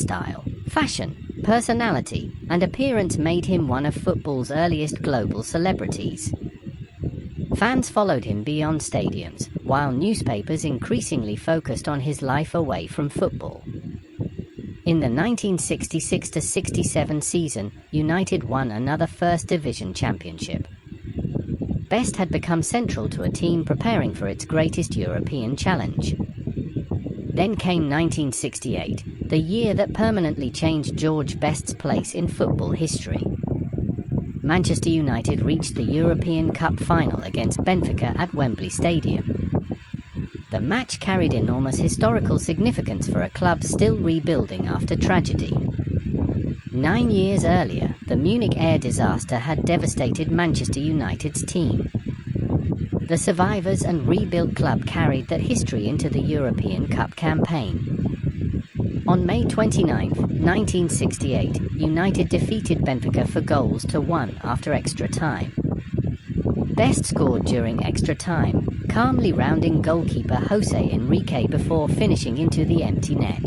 style, fashion, personality, and appearance made him one of football's earliest global celebrities. Fans followed him beyond stadiums, while newspapers increasingly focused on his life away from football. In the 1966-67 season, United won another First Division championship. Best had become central to a team preparing for its greatest European challenge. Then came 1968, the year that permanently changed George Best's place in football history. Manchester United reached the European Cup final against Benfica at Wembley Stadium. The match carried enormous historical significance for a club still rebuilding after tragedy. 9 years earlier, the Munich air disaster had devastated Manchester United's team. The survivors and rebuilt club carried that history into the European Cup campaign. On May 29, 1968, United defeated Benfica for goals to 1 after extra time. Best scored during extra time, calmly rounding goalkeeper Jose Enrique before finishing into the empty net.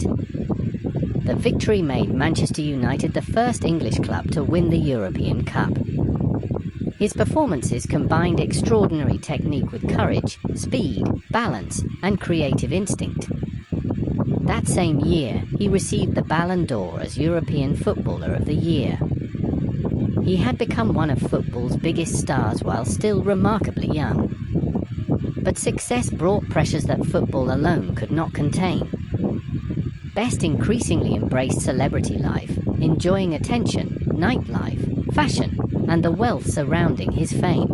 The victory made Manchester United the first English club to win the European Cup. His performances combined extraordinary technique with courage, speed, balance, and creative instinct. That same year, he received the Balon d'Or as European Footballer of the Year. He had become one of football's biggest stars while still remarkably young. But success brought pressures that football alone could not contain. Best increasingly embraced celebrity life, enjoying attention, nightlife, fashion, and the wealth surrounding his fame.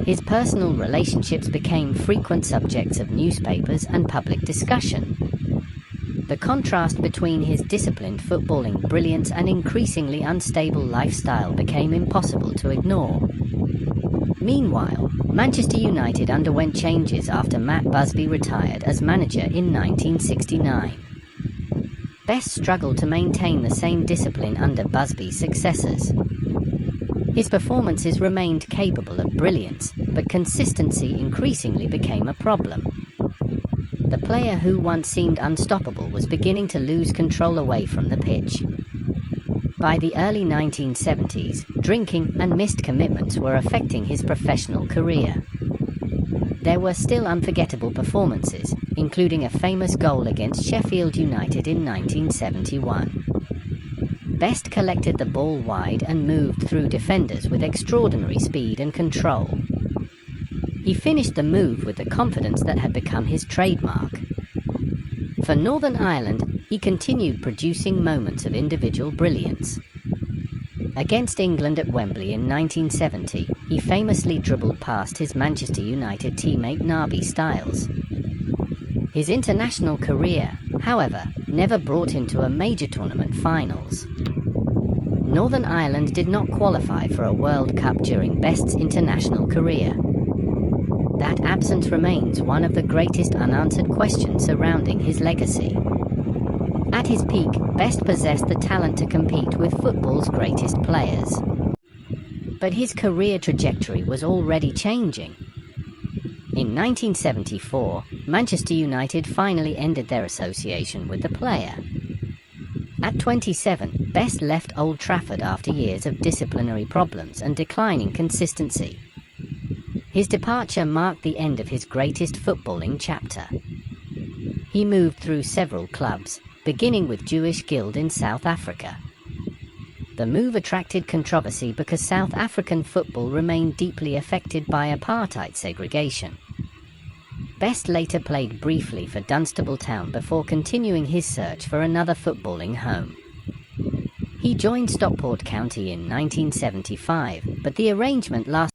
His personal relationships became frequent subjects of newspapers and public discussion. The contrast between his disciplined footballing brilliance and increasingly unstable lifestyle became impossible to ignore. Meanwhile, Manchester United underwent changes after Matt Busby retired as manager in 1969. Best struggled to maintain the same discipline under Busby's successors. His performances remained capable of brilliance, but consistency increasingly became a problem. The player who once seemed unstoppable was beginning to lose control away from the pitch. By the early 1970s, drinking and missed commitments were affecting his professional career. There were still unforgettable performances, including a famous goal against Sheffield United in 1971. Best collected the ball wide and moved through defenders with extraordinary speed and control. He finished the move with the confidence that had become his trademark. For Northern Ireland, he continued producing moments of individual brilliance. Against England at Wembley in 1970, he famously dribbled past his Manchester United teammate Naby Stiles. His international career, however, never brought him to a major tournament finals. Northern Ireland did not qualify for a World Cup during Best's international career. That absence remains one of the greatest unanswered questions surrounding his legacy. At his peak, Best possessed the talent to compete with football's greatest players. But his career trajectory was already changing. In 1974, Manchester United finally ended their association with the player. At 27, Best left Old Trafford after years of disciplinary problems and declining consistency. His departure marked the end of his greatest footballing chapter. He moved through several clubs, beginning with Jewish Guild in South Africa. The move attracted controversy because South African football remained deeply affected by apartheid segregation. Best later played briefly for Dunstable Town before continuing his search for another footballing home. He joined Stockport County in 1975, but the arrangement lasted